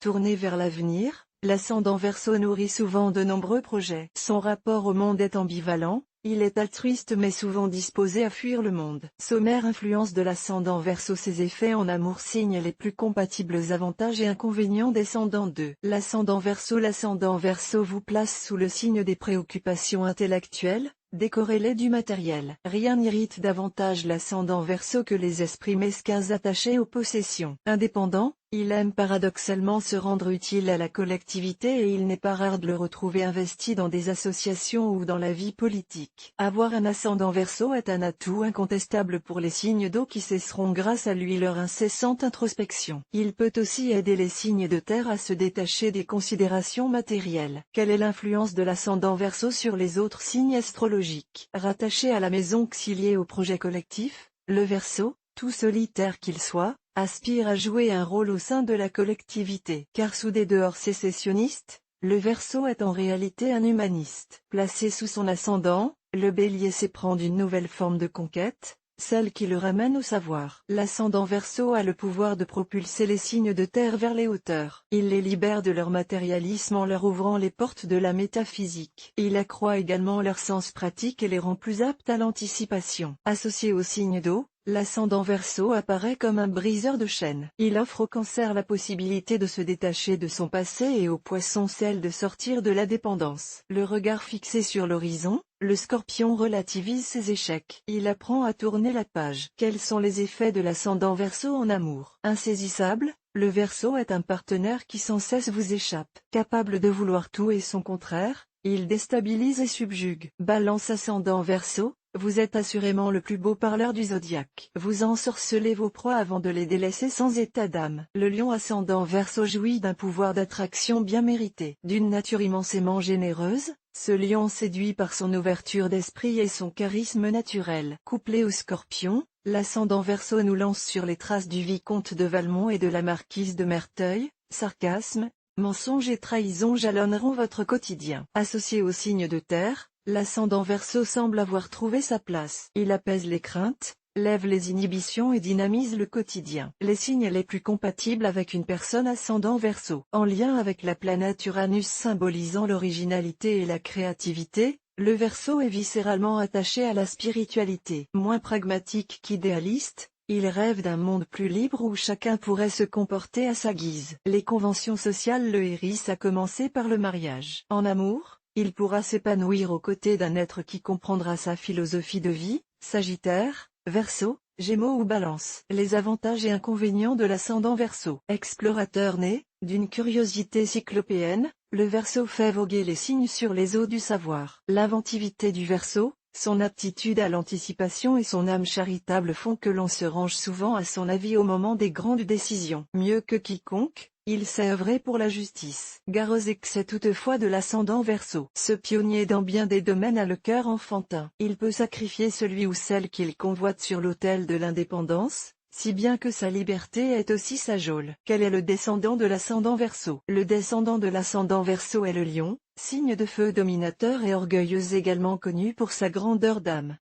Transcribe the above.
Tourné vers l'avenir, l'ascendant Verseau nourrit souvent de nombreux projets. Son rapport au monde est ambivalent, il est altruiste mais souvent disposé à fuir le monde. Sommaire influence de l'ascendant Verseau. Ses effets en amour. Signes les plus compatibles. Avantages et inconvénients descendant de l'ascendant Verseau. L'ascendant Verseau vous place sous le signe des préoccupations intellectuelles, décorrélées du matériel. Rien n'irrite davantage l'ascendant Verseau que les esprits mesquins attachés aux possessions. Indépendant, il aime paradoxalement se rendre utile à la collectivité et il n'est pas rare de le retrouver investi dans des associations ou dans la vie politique. Avoir un ascendant Verseau est un atout incontestable pour les signes d'eau qui cesseront grâce à lui leur incessante introspection. Il peut aussi aider les signes de terre à se détacher des considérations matérielles. Quelle est l'influence de l'ascendant Verseau sur les autres signes astrologiques? Rattaché à la maison xyliée au projet collectif, le Verseau, tout solitaire qu'il soit, aspire à jouer un rôle au sein de la collectivité. Car sous des dehors sécessionnistes, le Verseau est en réalité un humaniste. Placé sous son ascendant, le Bélier s'éprend d'une nouvelle forme de conquête, celle qui le ramène au savoir. L'ascendant Verseau a le pouvoir de propulser les signes de terre vers les hauteurs. Il les libère de leur matérialisme en leur ouvrant les portes de la métaphysique. Il accroît également leur sens pratique et les rend plus aptes à l'anticipation. Associé au signe d'eau, l'ascendant Verseau apparaît comme un briseur de chaînes. Il offre au Cancer la possibilité de se détacher de son passé et au Poisson celle de sortir de la dépendance. Le regard fixé sur l'horizon, le Scorpion relativise ses échecs. Il apprend à tourner la page. Quels sont les effets de l'ascendant Verseau en amour? Insaisissable, le Verseau est un partenaire qui sans cesse vous échappe. Capable de vouloir tout et son contraire, il déstabilise et subjugue. Balance ascendant Verseau, vous êtes assurément le plus beau parleur du zodiaque. Vous ensorcelez vos proies avant de les délaisser sans état d'âme. Le Lion ascendant Verseau jouit d'un pouvoir d'attraction bien mérité. D'une nature immensément généreuse, ce lion séduit par son ouverture d'esprit et son charisme naturel. Couplé au Scorpion, l'ascendant Verseau nous lance sur les traces du vicomte de Valmont et de la marquise de Merteuil. Sarcasme, mensonge et trahison jalonneront votre quotidien. Associé au signe de terre, l'ascendant Verseau semble avoir trouvé sa place. Il apaise les craintes, lève les inhibitions et dynamise le quotidien. Les signes les plus compatibles avec une personne ascendant Verseau. En lien avec la planète Uranus symbolisant l'originalité et la créativité, le Verseau est viscéralement attaché à la spiritualité. Moins pragmatique qu'idéaliste, il rêve d'un monde plus libre où chacun pourrait se comporter à sa guise. Les conventions sociales le hérissent à commencer par le mariage. En amour, il pourra s'épanouir aux côtés d'un être qui comprendra sa philosophie de vie. Sagittaire, Verseau, Gémeaux ou Balance. Les avantages et inconvénients de l'ascendant Verseau. Explorateur né, d'une curiosité cyclopéenne, le Verseau fait voguer les signes sur les eaux du savoir. L'inventivité du Verseau, son aptitude à l'anticipation et son âme charitable font que l'on se range souvent à son avis au moment des grandes décisions. Mieux que quiconque, il sait œuvrer pour la justice. Garreux excès toutefois de l'ascendant Verseau. Ce pionnier dans bien des domaines a le cœur enfantin. Il peut sacrifier celui ou celle qu'il convoite sur l'autel de l'indépendance, si bien que sa liberté est aussi sa geôle. Quel est le descendant de l'ascendant Verseau? Le descendant de l'ascendant Verseau est le Lion, signe de feu dominateur et orgueilleuse également connu pour sa grandeur d'âme.